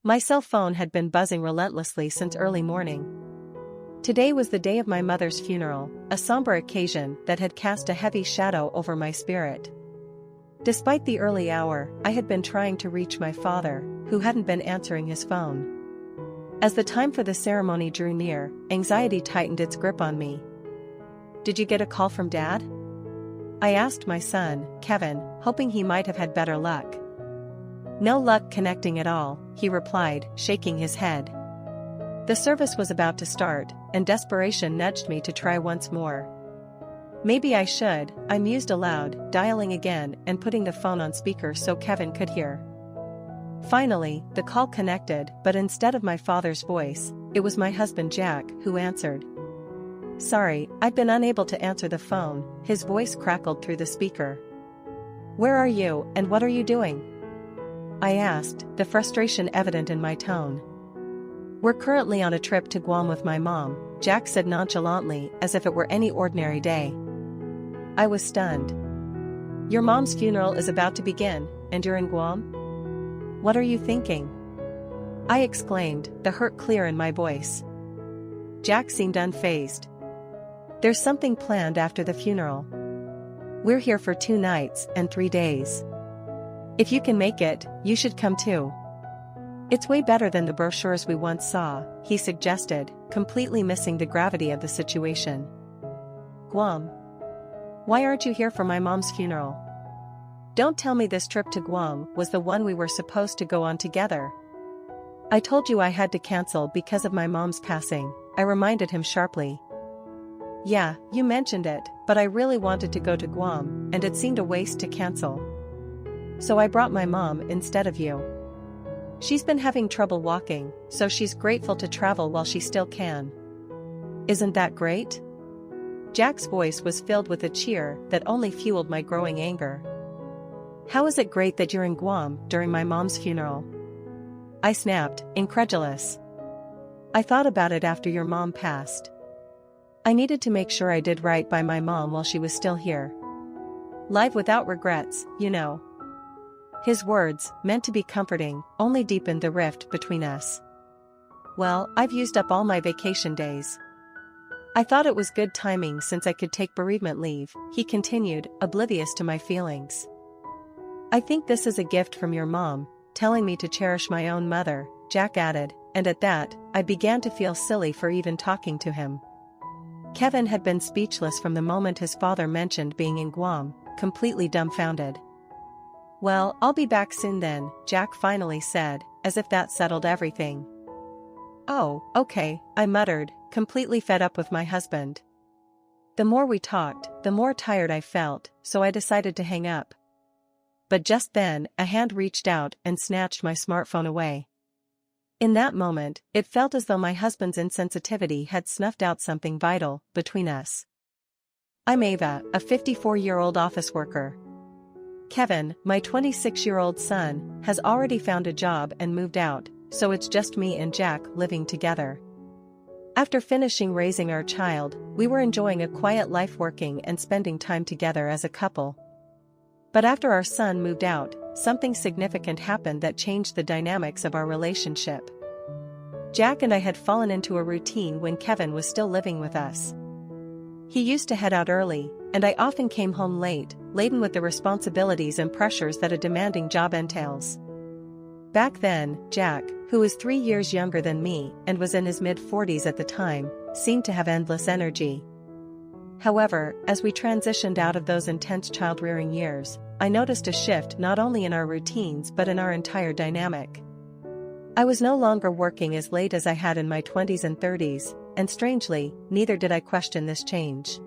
My cell phone had been buzzing relentlessly since early morning. Today was the day of my mother's funeral, a somber occasion that had cast a heavy shadow over my spirit. Despite the early hour, I had been trying to reach my father, who hadn't been answering his phone. As the time for the ceremony drew near, anxiety tightened its grip on me. "Did you get a call from Dad?" I asked my son, Kevin, hoping he might have had better luck. "No luck connecting at all," he replied, shaking his head. The service was about to start, and desperation nudged me to try once more. Maybe I should, I mused aloud, dialing again and putting the phone on speaker so Kevin could hear. Finally, the call connected, but instead of my father's voice, it was my husband Jack who answered. "Sorry, I've been unable to answer the phone," his voice crackled through the speaker. "Where are you, and what are you doing?" I asked, the frustration evident in my tone. "We're currently on a trip to Guam with my mom," Jack said nonchalantly, as if it were any ordinary day. I was stunned. "Your mom's funeral is about to begin, and you're in Guam? What are you thinking?" I exclaimed, the hurt clear in my voice. Jack seemed unfazed. "There's something planned after the funeral. We're here for 2 nights and 3 days. If you can make it, you should come too. It's way better than the brochures we once saw," he suggested, completely missing the gravity of the situation. "Guam? Why aren't you here for my mom's funeral? Don't tell me this trip to Guam was the one we were supposed to go on together." "I told you I had to cancel because of my mom's passing," I reminded him sharply. "Yeah, you mentioned it, but I really wanted to go to Guam, and it seemed a waste to cancel. So I brought my mom instead of you. She's been having trouble walking, so she's grateful to travel while she still can. Isn't that great?" Jack's voice was filled with a cheer that only fueled my growing anger. "How is it great that you're in Guam during my mom's funeral?" I snapped, incredulous. "I thought about it after your mom passed. I needed to make sure I did right by my mom while she was still here. Live without regrets, you know." His words, meant to be comforting, only deepened the rift between us. "Well, I've used up all my vacation days. I thought it was good timing since I could take bereavement leave," he continued, oblivious to my feelings. "I think this is a gift from your mom, telling me to cherish my own mother," Jack added, and at that, I began to feel silly for even talking to him. Kevin had been speechless from the moment his father mentioned being in Guam, completely dumbfounded. "Well, I'll be back soon then," Jack finally said, as if that settled everything. "Oh, okay," I muttered, completely fed up with my husband. The more we talked, the more tired I felt, so I decided to hang up. But just then, a hand reached out and snatched my smartphone away. In that moment, it felt as though my husband's insensitivity had snuffed out something vital between us. "I'm Ava, a 54-year-old office worker. Kevin, my 26-year-old son, has already found a job and moved out, so it's just me and Jack living together. After finishing raising our child, we were enjoying a quiet life working and spending time together as a couple. But after our son moved out, something significant happened that changed the dynamics of our relationship. Jack and I had fallen into a routine when Kevin was still living with us. He used to head out early, and I often came home late, laden with the responsibilities and pressures that a demanding job entails. Back then, Jack, who was 3 years younger than me and was in his mid-40s at the time, seemed to have endless energy. However, as we transitioned out of those intense child-rearing years, I noticed a shift not only in our routines but in our entire dynamic. I was no longer working as late as I had in my 20s and 30s, and strangely, neither did I question this change.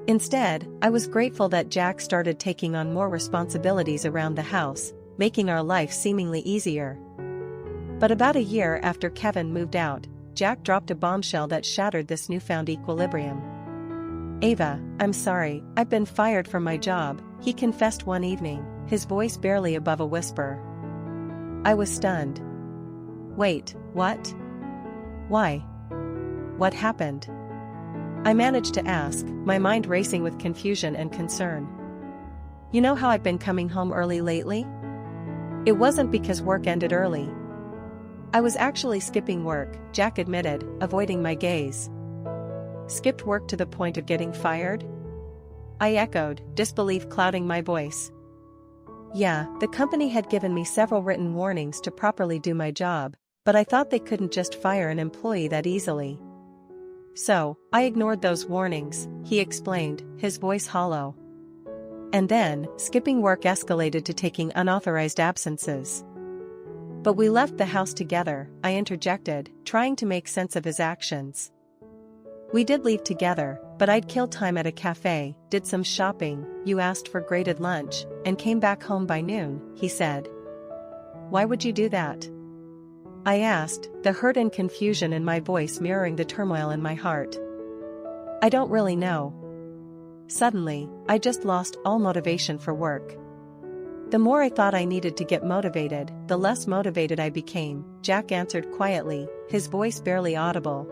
Instead, I was grateful that Jack started taking on more responsibilities around the house, making our life seemingly easier. But about a year after Kevin moved out, Jack dropped a bombshell that shattered this newfound equilibrium. "Ava, I'm sorry, I've been fired from my job," he confessed one evening, his voice barely above a whisper. I was stunned. "Wait, what? Why? What happened?" I managed to ask, my mind racing with confusion and concern. "You know how I've been coming home early lately? It wasn't because work ended early. I was actually skipping work, Jack admitted, avoiding my gaze. Skipped work to the point of getting fired? I echoed, disbelief clouding my voice. Yeah, the company had given me several written warnings to properly do my job, but I thought they couldn't just fire an employee that easily. So, I ignored those warnings, he explained, his voice hollow. And then, skipping work escalated to taking unauthorized absences. But we left the house together, I interjected, trying to make sense of his actions. We did leave together, but I'd killed time at a cafe, did some shopping, you asked for graded lunch, and came back home by noon, he said. Why would you do that? I asked, the hurt and confusion in my voice mirroring the turmoil in my heart. I don't really know. Suddenly, I just lost all motivation for work. The more I thought I needed to get motivated, the less motivated I became, Jack answered quietly, his voice barely audible.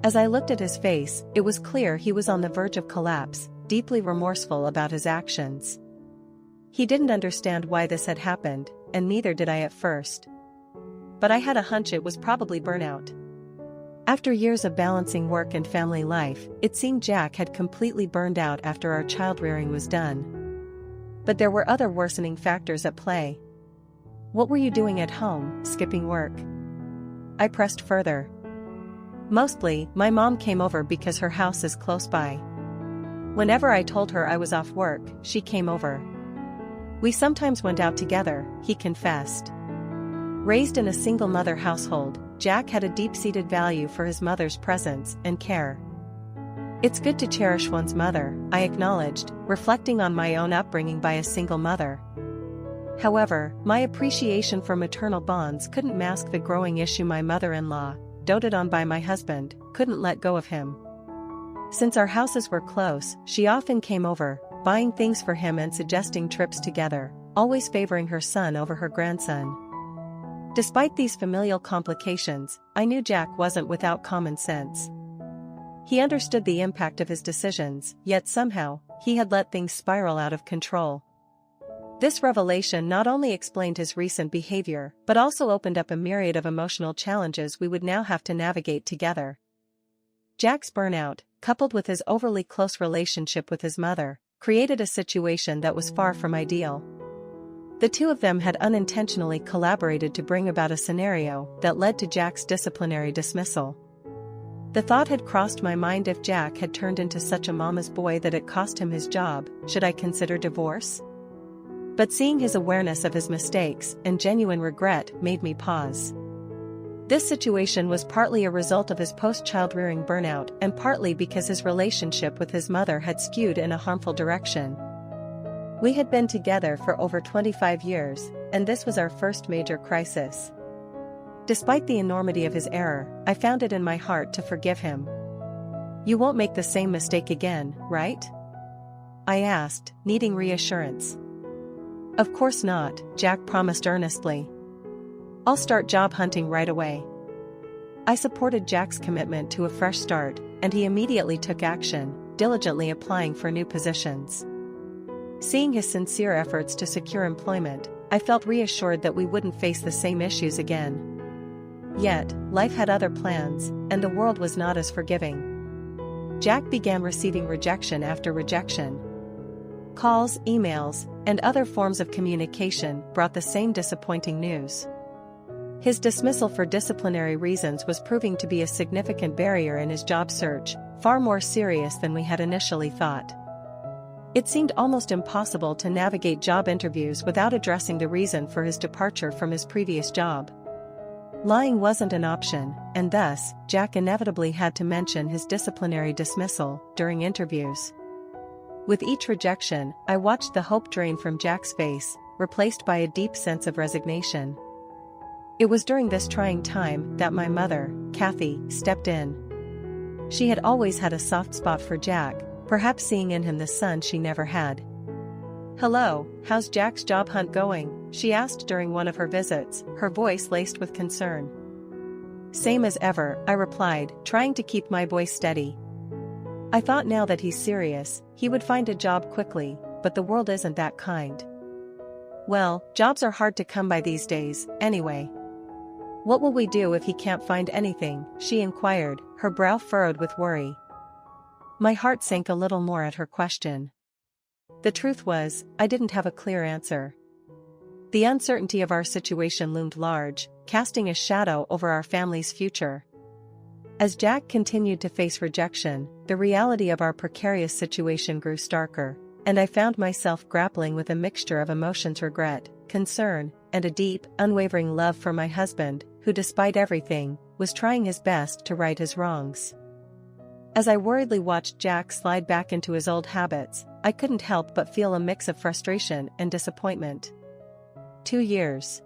As I looked at his face, it was clear he was on the verge of collapse, deeply remorseful about his actions. He didn't understand why this had happened, and neither did I at first. But I had a hunch it was probably burnout. After years of balancing work and family life, it seemed Jack had completely burned out after our child-rearing was done. But there were other worsening factors at play. What were you doing at home, skipping work? I pressed further. Mostly, my mom came over because her house is close by. Whenever I told her I was off work, she came over. We sometimes went out together, he confessed. Raised in a single-mother household, Jack had a deep-seated value for his mother's presence and care. It's good to cherish one's mother, I acknowledged, reflecting on my own upbringing by a single mother. However, my appreciation for maternal bonds couldn't mask the growing issue my mother-in-law, doted on by my husband, couldn't let go of him. Since our houses were close, she often came over, buying things for him and suggesting trips together, always favoring her son over her grandson. Despite these familial complications, I knew Jack wasn't without common sense. He understood the impact of his decisions, yet somehow, he had let things spiral out of control. This revelation not only explained his recent behavior, but also opened up a myriad of emotional challenges we would now have to navigate together. Jack's burnout, coupled with his overly close relationship with his mother, created a situation that was far from ideal. The two of them had unintentionally collaborated to bring about a scenario that led to Jack's disciplinary dismissal. The thought had crossed my mind, if Jack had turned into such a mama's boy that it cost him his job, should I consider divorce? But seeing his awareness of his mistakes and genuine regret made me pause. This situation was partly a result of his post-child rearing burnout and partly because his relationship with his mother had skewed in a harmful direction. We had been together for over 25 years, and this was our first major crisis. Despite the enormity of his error, I found it in my heart to forgive him. You won't make the same mistake again, right? I asked, needing reassurance. Of course not, Jack promised earnestly. I'll start job hunting right away. I supported Jack's commitment to a fresh start, and he immediately took action, diligently applying for new positions. Seeing his sincere efforts to secure employment, I felt reassured that we wouldn't face the same issues again. Yet, life had other plans, and the world was not as forgiving. Jack began receiving rejection after rejection. Calls, emails, and other forms of communication brought the same disappointing news. His dismissal for disciplinary reasons was proving to be a significant barrier in his job search, far more serious than we had initially thought. It seemed almost impossible to navigate job interviews without addressing the reason for his departure from his previous job. Lying wasn't an option, and thus, Jack inevitably had to mention his disciplinary dismissal during interviews. With each rejection, I watched the hope drain from Jack's face, replaced by a deep sense of resignation. It was during this trying time that my mother, Kathy, stepped in. She had always had a soft spot for Jack, perhaps seeing in him the son she never had. "Hello, how's Jack's job hunt going?" she asked during one of her visits, her voice laced with concern. "Same as ever," I replied, trying to keep my voice steady. I thought now that he's serious, he would find a job quickly, but the world isn't that kind. Well, jobs are hard to come by these days, anyway. "What will we do if he can't find anything?" she inquired, her brow furrowed with worry. My heart sank a little more at her question. The truth was, I didn't have a clear answer. The uncertainty of our situation loomed large, casting a shadow over our family's future. As Jack continued to face rejection, the reality of our precarious situation grew starker, and I found myself grappling with a mixture of emotions: regret, concern, and a deep, unwavering love for my husband, who despite everything, was trying his best to right his wrongs. As I worriedly watched Jack slide back into his old habits, I couldn't help but feel a mix of frustration and disappointment. 2 years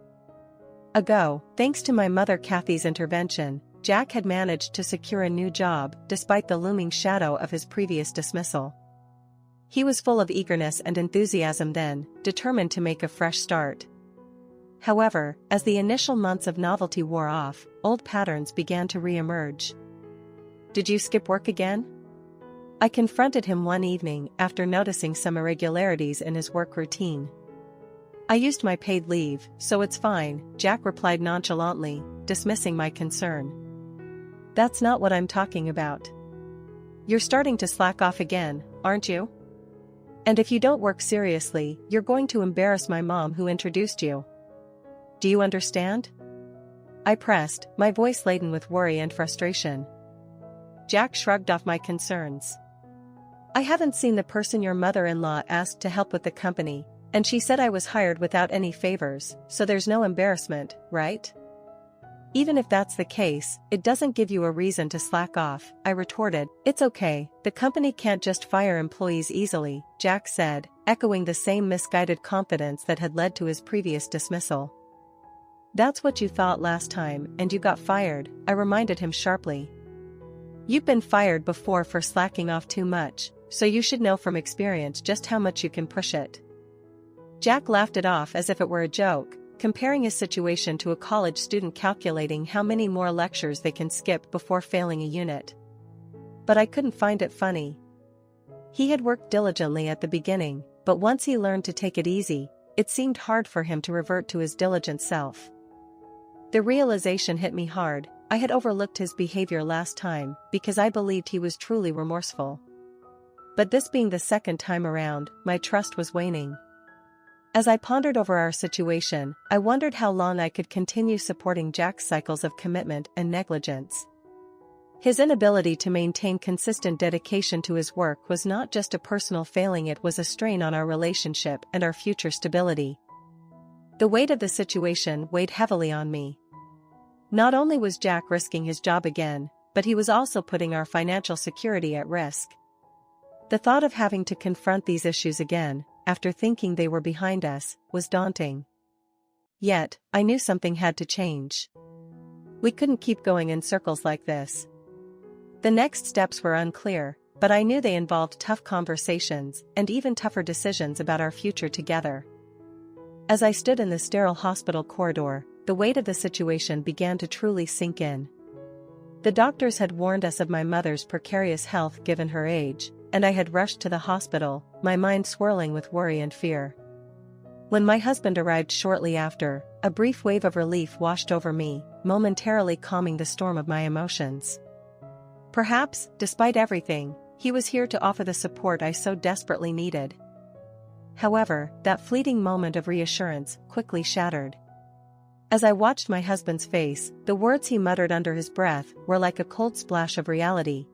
ago, thanks to my mother Kathy's intervention, Jack had managed to secure a new job despite the looming shadow of his previous dismissal. He was full of eagerness and enthusiasm then, determined to make a fresh start. However, as the initial months of novelty wore off, old patterns began to re-emerge. "Did you skip work again?" I confronted him one evening after noticing some irregularities in his work routine. "I used my paid leave, so it's fine," Jack replied nonchalantly, dismissing my concern. "That's not what I'm talking about. You're starting to slack off again, aren't you? And if you don't work seriously, you're going to embarrass my mom who introduced you. Do you understand?" I pressed, my voice laden with worry and frustration. Jack shrugged off my concerns. "I haven't seen the person your mother-in-law asked to help with the company, and she said I was hired without any favors, so there's no embarrassment, right?" "Even if that's the case, it doesn't give you a reason to slack off," I retorted. "It's okay, the company can't just fire employees easily," Jack said, echoing the same misguided confidence that had led to his previous dismissal. "That's what you thought last time, and you got fired," I reminded him sharply. "You've been fired before for slacking off too much, so you should know from experience just how much you can push it." Jack laughed it off as if it were a joke, comparing his situation to a college student calculating how many more lectures they can skip before failing a unit. But I couldn't find it funny. He had worked diligently at the beginning, but once he learned to take it easy, it seemed hard for him to revert to his diligent self. The realization hit me hard. I had overlooked his behavior last time because I believed he was truly remorseful. But this being the second time around, my trust was waning. As I pondered over our situation, I wondered how long I could continue supporting Jack's cycles of commitment and negligence. His inability to maintain consistent dedication to his work was not just a personal failing, it was a strain on our relationship and our future stability. The weight of the situation weighed heavily on me. Not only was Jack risking his job again, but he was also putting our financial security at risk. The thought of having to confront these issues again, after thinking they were behind us, was daunting. Yet, I knew something had to change. We couldn't keep going in circles like this. The next steps were unclear, but I knew they involved tough conversations and even tougher decisions about our future together. As I stood in the sterile hospital corridor, the weight of the situation began to truly sink in. The doctors had warned us of my mother's precarious health given her age, and I had rushed to the hospital, my mind swirling with worry and fear. When my husband arrived shortly after, a brief wave of relief washed over me, momentarily calming the storm of my emotions. Perhaps, despite everything, he was here to offer the support I so desperately needed. However, that fleeting moment of reassurance quickly shattered. As I watched my husband's face, the words he muttered under his breath were like a cold splash of reality.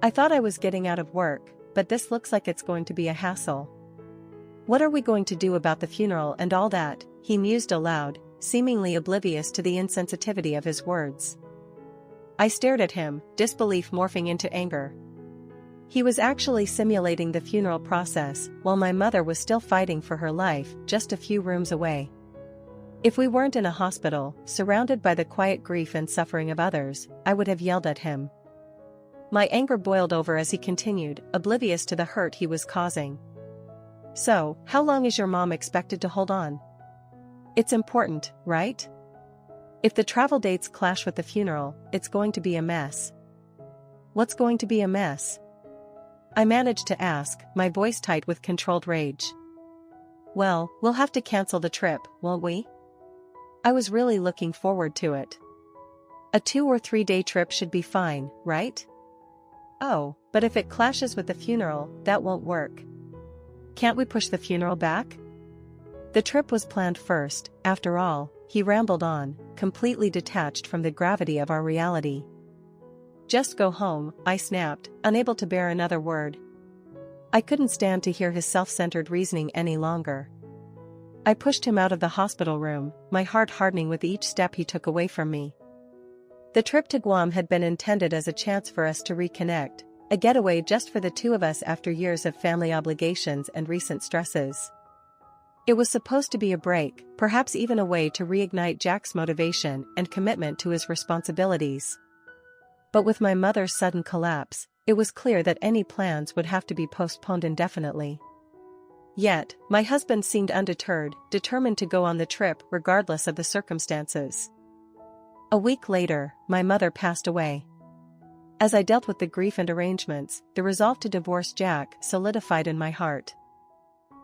"I thought I was getting out of work, but this looks like it's going to be a hassle. What are we going to do about the funeral and all that?" he mused aloud, seemingly oblivious to the insensitivity of his words. I stared at him, disbelief morphing into anger. He was actually simulating the funeral process, while my mother was still fighting for her life, just a few rooms away. If we weren't in a hospital, surrounded by the quiet grief and suffering of others, I would have yelled at him. My anger boiled over as he continued, oblivious to the hurt he was causing. "So, how long is your mom expected to hold on? It's important, right? If the travel dates clash with the funeral, it's going to be a mess." "What's going to be a mess?" I managed to ask, my voice tight with controlled rage. "Well, we'll have to cancel the trip, won't we? I was really looking forward to it. A 2 or 3 day trip should be fine, right? Oh, but if it clashes with the funeral, that won't work. Can't we push the funeral back? The trip was planned first, after all, he rambled on, completely detached from the gravity of our reality. Just go home, I snapped, unable to bear another word. I couldn't stand to hear his self-centered reasoning any longer. I pushed him out of the hospital room, my heart hardening with each step he took away from me. The trip to Guam had been intended as a chance for us to reconnect, a getaway just for the two of us after years of family obligations and recent stresses. It was supposed to be a break, perhaps even a way to reignite Jack's motivation and commitment to his responsibilities. But with my mother's sudden collapse, it was clear that any plans would have to be postponed indefinitely. Yet, my husband seemed undeterred, determined to go on the trip regardless of the circumstances. A week later, my mother passed away. As I dealt with the grief and arrangements, the resolve to divorce Jack solidified in my heart.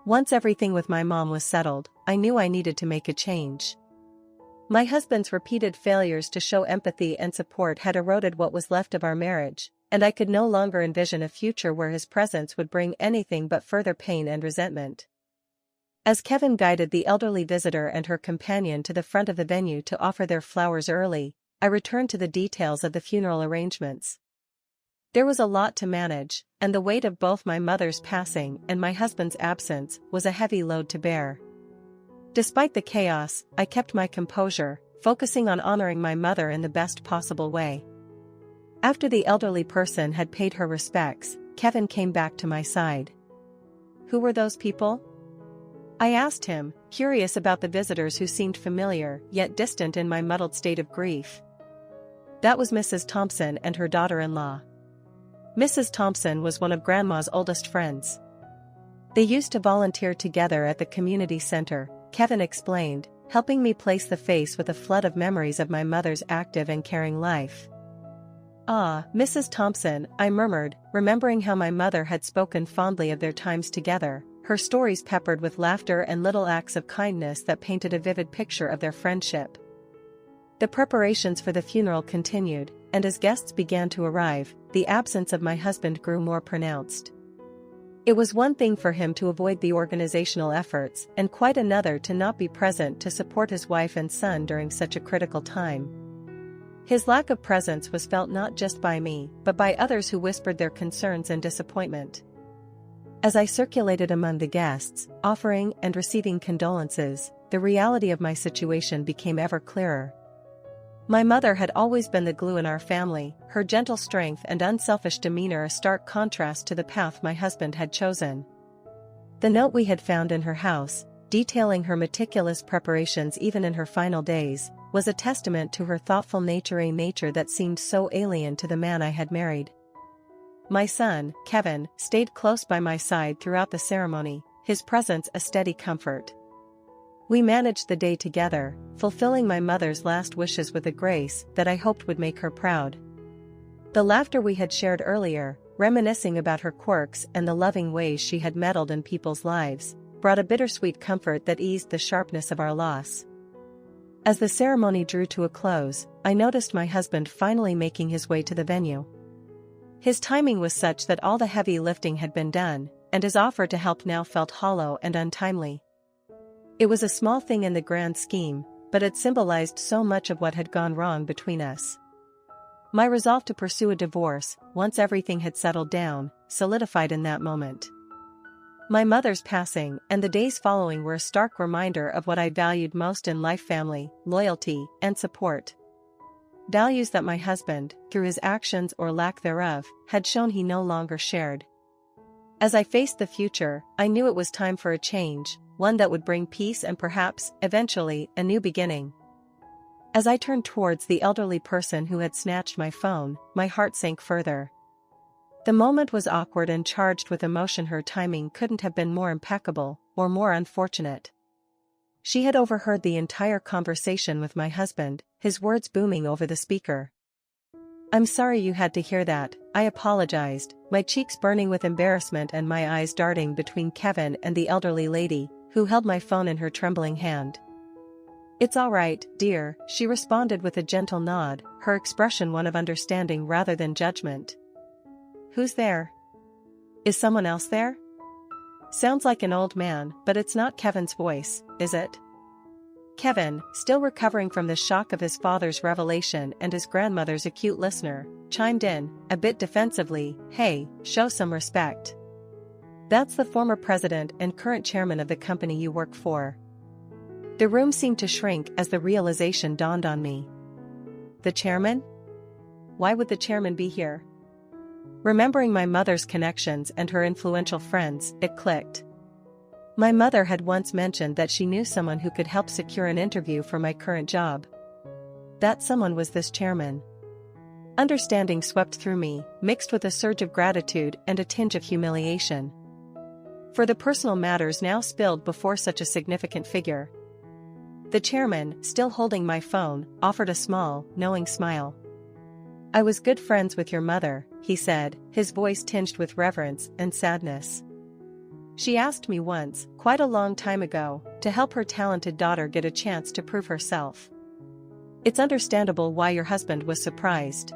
Once everything with my mom was settled, I knew I needed to make a change. My husband's repeated failures to show empathy and support had eroded what was left of our marriage, and I could no longer envision a future where his presence would bring anything but further pain and resentment. As Kevin guided the elderly visitor and her companion to the front of the venue to offer their flowers early, I returned to the details of the funeral arrangements. There was a lot to manage, and the weight of both my mother's passing and my husband's absence was a heavy load to bear. Despite the chaos, I kept my composure, focusing on honoring my mother in the best possible way. After the elderly person had paid her respects, Kevin came back to my side. Who were those people? I asked him, curious about the visitors who seemed familiar yet distant in my muddled state of grief. That was Mrs. Thompson and her daughter-in-law. Mrs. Thompson was one of Grandma's oldest friends. They used to volunteer together at the community center, Kevin explained, helping me place the face with a flood of memories of my mother's active and caring life. Ah, Mrs. Thompson, I murmured, remembering how my mother had spoken fondly of their times together, her stories peppered with laughter and little acts of kindness that painted a vivid picture of their friendship. The preparations for the funeral continued, and as guests began to arrive, the absence of my husband grew more pronounced. It was one thing for him to avoid the organizational efforts and quite another to not be present to support his wife and son during such a critical time. His lack of presence was felt not just by me, but by others who whispered their concerns and disappointment. As I circulated among the guests, offering and receiving condolences, the reality of my situation became ever clearer. My mother had always been the glue in our family, her gentle strength and unselfish demeanor a stark contrast to the path my husband had chosen. The note we had found in her house, detailing her meticulous preparations even in her final days, was a testament to her thoughtful nature, a nature that seemed so alien to the man I had married. My son, Kevin, stayed close by my side throughout the ceremony, his presence a steady comfort. We managed the day together, fulfilling my mother's last wishes with a grace that I hoped would make her proud. The laughter we had shared earlier, reminiscing about her quirks and the loving ways she had meddled in people's lives, brought a bittersweet comfort that eased the sharpness of our loss. As the ceremony drew to a close, I noticed my husband finally making his way to the venue. His timing was such that all the heavy lifting had been done, and his offer to help now felt hollow and untimely. It was a small thing in the grand scheme, but it symbolized so much of what had gone wrong between us. My resolve to pursue a divorce, once everything had settled down, solidified in that moment. My mother's passing and the days following were a stark reminder of what I valued most in life: family, loyalty, and support. Values that my husband, through his actions or lack thereof, had shown he no longer shared. As I faced the future, I knew it was time for a change, one that would bring peace and perhaps, eventually, a new beginning. As I turned towards the elderly person who had snatched my phone, my heart sank further. The moment was awkward and charged with emotion. Her timing couldn't have been more impeccable, or more unfortunate. She had overheard the entire conversation with my husband, his words booming over the speaker. "I'm sorry you had to hear that," I apologized, my cheeks burning with embarrassment and my eyes darting between Kevin and the elderly lady, who held my phone in her trembling hand. "It's all right, dear," she responded with a gentle nod, her expression one of understanding rather than judgment. "Who's there? Is someone else there?" Sounds like an old man, but it's not Kevin's voice, is it? Kevin, still recovering from the shock of his father's revelation and his grandmother's acute listener, chimed in, a bit defensively, "Hey, show some respect. That's the former president and current chairman of the company you work for." The room seemed to shrink as the realization dawned on me. The chairman? Why would the chairman be here? Remembering my mother's connections and her influential friends, it clicked. My mother had once mentioned that she knew someone who could help secure an interview for my current job. That someone was this chairman. Understanding swept through me, mixed with a surge of gratitude and a tinge of humiliation. For the personal matters now spilled before such a significant figure. The chairman, still holding my phone, offered a small, knowing smile. "I was good friends with your mother," he said, his voice tinged with reverence and sadness. "She asked me once, quite a long time ago, to help her talented daughter get a chance to prove herself. It's understandable why your husband was surprised."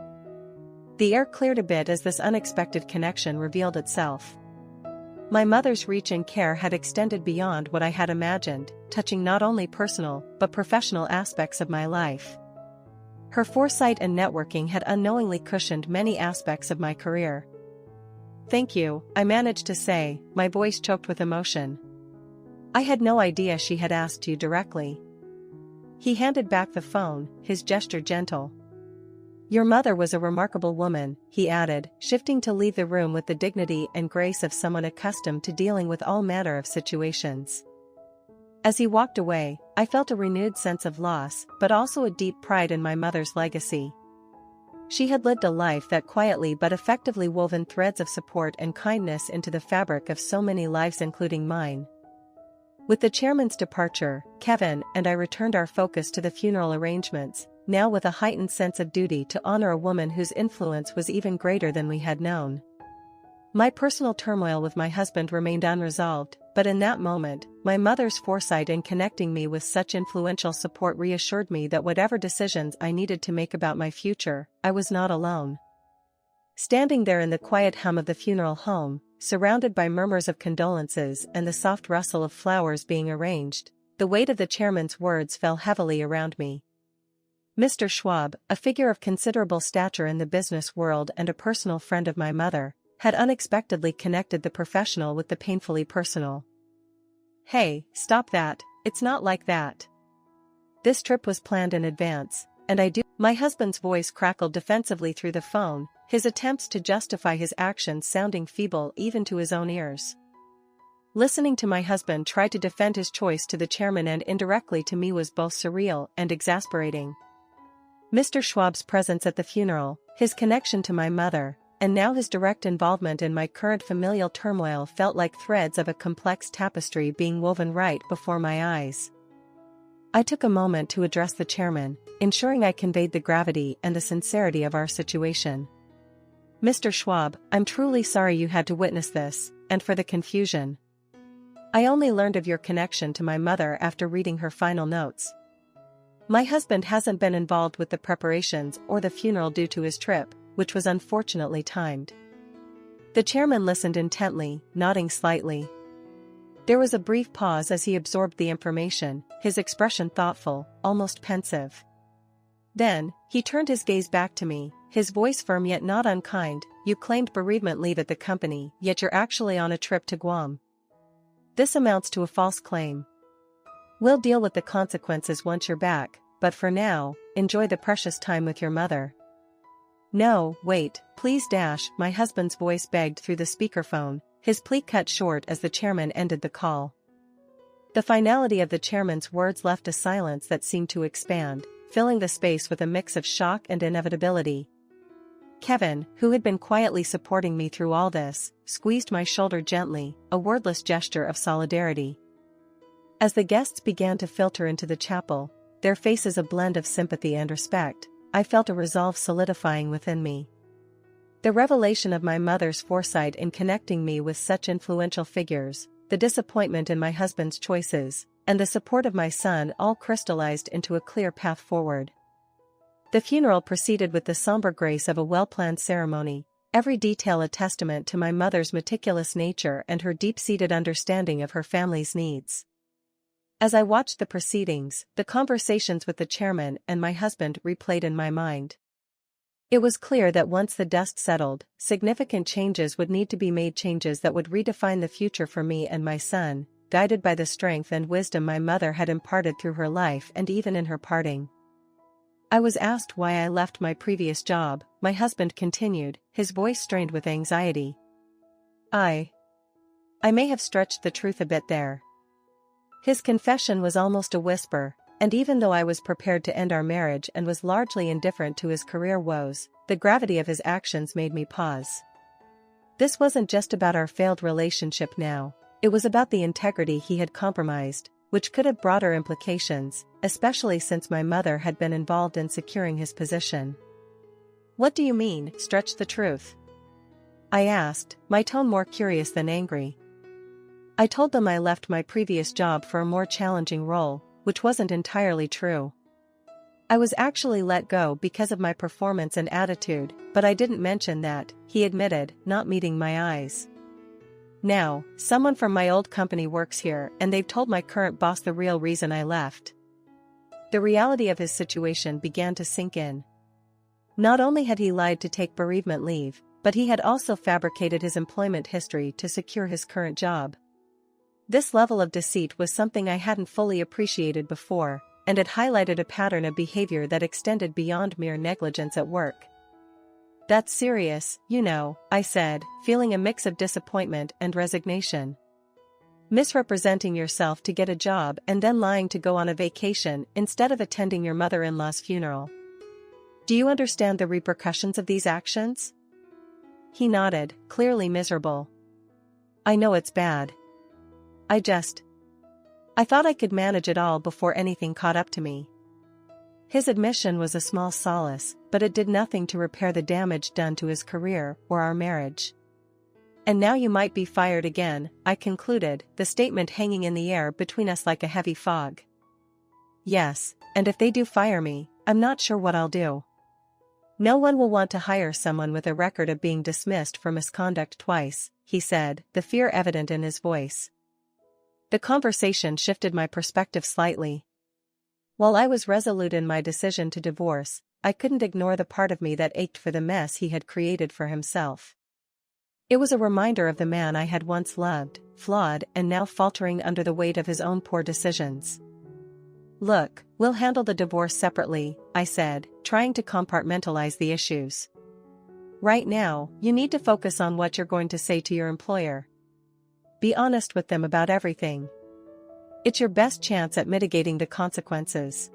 The air cleared a bit as this unexpected connection revealed itself. My mother's reach and care had extended beyond what I had imagined, touching not only personal but professional aspects of my life. Her foresight and networking had unknowingly cushioned many aspects of my career. "Thank you," I managed to say, my voice choked with emotion. "I had no idea she had asked you directly." He handed back the phone, his gesture gentle. "Your mother was a remarkable woman," he added, shifting to leave the room with the dignity and grace of someone accustomed to dealing with all manner of situations. As he walked away, I felt a renewed sense of loss, but also a deep pride in my mother's legacy. She had lived a life that quietly but effectively woven threads of support and kindness into the fabric of so many lives, including mine. With the chairman's departure, Kevin and I returned our focus to the funeral arrangements, now with a heightened sense of duty to honor a woman whose influence was even greater than we had known. My personal turmoil with my husband remained unresolved, but in that moment, my mother's foresight in connecting me with such influential support reassured me that whatever decisions I needed to make about my future, I was not alone. Standing there in the quiet hum of the funeral home, surrounded by murmurs of condolences and the soft rustle of flowers being arranged, the weight of the chairman's words fell heavily around me. Mr. Schwab, a figure of considerable stature in the business world and a personal friend of my mother, had unexpectedly connected the professional with the painfully personal. "Hey, stop that, it's not like that. This trip was planned in advance, and I do—" My husband's voice crackled defensively through the phone, his attempts to justify his actions sounding feeble even to his own ears. Listening to my husband try to defend his choice to the chairman and indirectly to me was both surreal and exasperating. Mr. Schwab's presence at the funeral, his connection to my mother, and now his direct involvement in my current familial turmoil felt like threads of a complex tapestry being woven right before my eyes. I took a moment to address the chairman, ensuring I conveyed the gravity and the sincerity of our situation. "Mr. Schwab, I'm truly sorry you had to witness this, and for the confusion. I only learned of your connection to my mother after reading her final notes. My husband hasn't been involved with the preparations or the funeral due to his trip, which was unfortunately timed." The chairman listened intently, nodding slightly. There was a brief pause as he absorbed the information, his expression thoughtful, almost pensive. Then, he turned his gaze back to me, his voice firm yet not unkind. "You claimed bereavement leave at the company, yet you're actually on a trip to Guam. This amounts to a false claim. We'll deal with the consequences once you're back, but for now, enjoy the precious time with your mother." "No, wait, please dash," my husband's voice begged through the speakerphone, his plea cut short as the chairman ended the call. The finality of the chairman's words left a silence that seemed to expand, filling the space with a mix of shock and inevitability. Kevin, who had been quietly supporting me through all this, squeezed my shoulder gently, a wordless gesture of solidarity. As the guests began to filter into the chapel, their faces a blend of sympathy and respect, I felt a resolve solidifying within me. The revelation of my mother's foresight in connecting me with such influential figures, the disappointment in my husband's choices, and the support of my son all crystallized into a clear path forward. The funeral proceeded with the somber grace of a well-planned ceremony, every detail a testament to my mother's meticulous nature and her deep-seated understanding of her family's needs. As I watched the proceedings, the conversations with the chairman and my husband replayed in my mind. It was clear that once the dust settled, significant changes would need to be made, changes that would redefine the future for me and my son, guided by the strength and wisdom my mother had imparted through her life and even in her parting. I was asked why I left my previous job, my husband continued, his voice strained with anxiety. I may have stretched the truth a bit there. His confession was almost a whisper, and even though I was prepared to end our marriage and was largely indifferent to his career woes, the gravity of his actions made me pause. This wasn't just about our failed relationship now, it was about the integrity he had compromised, which could have broader implications, especially since my mother had been involved in securing his position. "What do you mean, stretch the truth?" I asked, my tone more curious than angry. I told them I left my previous job for a more challenging role, which wasn't entirely true. I was actually let go because of my performance and attitude, but I didn't mention that, he admitted, not meeting my eyes. "Now, someone from my old company works here and they've told my current boss the real reason I left." The reality of his situation began to sink in. Not only had he lied to take bereavement leave, but he had also fabricated his employment history to secure his current job. This level of deceit was something I hadn't fully appreciated before, and it highlighted a pattern of behavior that extended beyond mere negligence at work. "That's serious, you know," I said, feeling a mix of disappointment and resignation. "Misrepresenting yourself to get a job and then lying to go on a vacation instead of attending your mother-in-law's funeral. Do you understand the repercussions of these actions?" He nodded, clearly miserable. "I know it's bad. I thought I could manage it all before anything caught up to me." His admission was a small solace, but it did nothing to repair the damage done to his career or our marriage. "And now you might be fired again," I concluded, the statement hanging in the air between us like a heavy fog. "Yes, and if they do fire me, I'm not sure what I'll do. No one will want to hire someone with a record of being dismissed for misconduct twice," he said, the fear evident in his voice. The conversation shifted my perspective slightly. While I was resolute in my decision to divorce, I couldn't ignore the part of me that ached for the mess he had created for himself. It was a reminder of the man I had once loved, flawed and now faltering under the weight of his own poor decisions. "Look, we'll handle the divorce separately," I said, trying to compartmentalize the issues. "Right now, you need to focus on what you're going to say to your employer. Be honest with them about everything. It's your best chance at mitigating the consequences."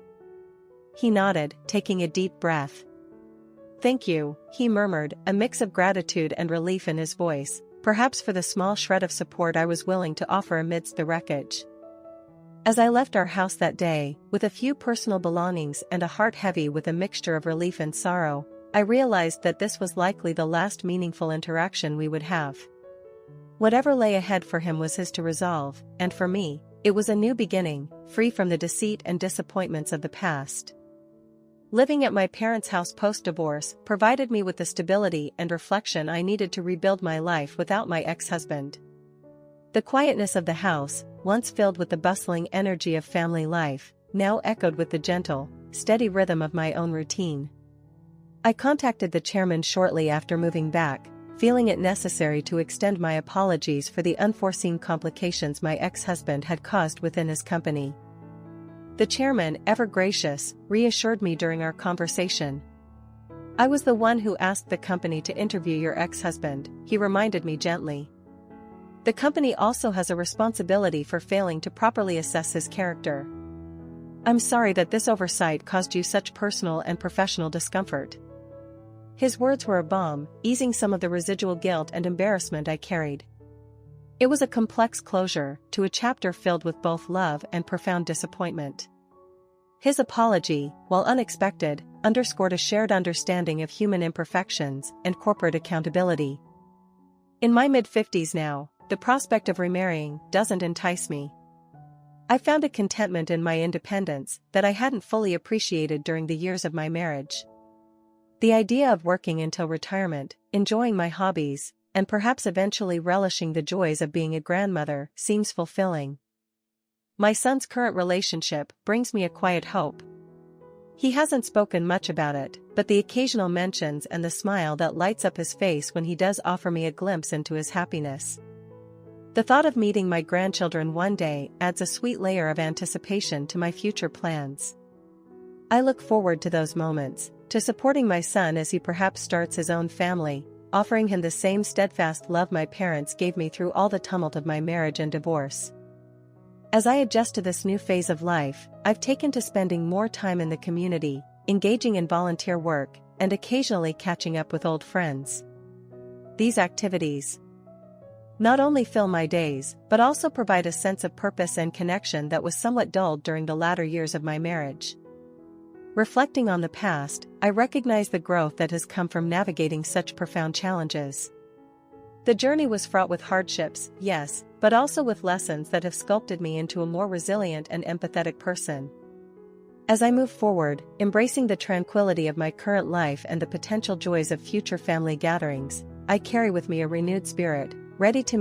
He nodded, taking a deep breath. "Thank you," he murmured, a mix of gratitude and relief in his voice, perhaps for the small shred of support I was willing to offer amidst the wreckage. As I left our house that day, with a few personal belongings and a heart heavy with a mixture of relief and sorrow, I realized that this was likely the last meaningful interaction we would have. Whatever lay ahead for him was his to resolve, and for me, it was a new beginning, free from the deceit and disappointments of the past. Living at my parents' house post-divorce provided me with the stability and reflection I needed to rebuild my life without my ex-husband. The quietness of the house, once filled with the bustling energy of family life, now echoed with the gentle, steady rhythm of my own routine. I contacted the chairman shortly after moving back, feeling it necessary to extend my apologies for the unforeseen complications my ex-husband had caused within his company. The chairman, ever gracious, reassured me during our conversation. "I was the one who asked the company to interview your ex-husband," he reminded me gently. "The company also has a responsibility for failing to properly assess his character. I'm sorry that this oversight caused you such personal and professional discomfort." His words were a balm, easing some of the residual guilt and embarrassment I carried. It was a complex closure to a chapter filled with both love and profound disappointment. His apology, while unexpected, underscored a shared understanding of human imperfections and corporate accountability. In my mid-50s now, the prospect of remarrying doesn't entice me. I found a contentment in my independence that I hadn't fully appreciated during the years of my marriage. The idea of working until retirement, enjoying my hobbies, and perhaps eventually relishing the joys of being a grandmother seems fulfilling. My son's current relationship brings me a quiet hope. He hasn't spoken much about it, but the occasional mentions and the smile that lights up his face when he does offer me a glimpse into his happiness. The thought of meeting my grandchildren one day adds a sweet layer of anticipation to my future plans. I look forward to those moments, to supporting my son as he perhaps starts his own family, offering him the same steadfast love my parents gave me through all the tumult of my marriage and divorce. As I adjust to this new phase of life, I've taken to spending more time in the community, engaging in volunteer work, and occasionally catching up with old friends. These activities not only fill my days, but also provide a sense of purpose and connection that was somewhat dulled during the latter years of my marriage. Reflecting on the past, I recognize the growth that has come from navigating such profound challenges. The journey was fraught with hardships, yes, but also with lessons that have sculpted me into a more resilient and empathetic person. As I move forward, embracing the tranquility of my current life and the potential joys of future family gatherings, I carry with me a renewed spirit, ready to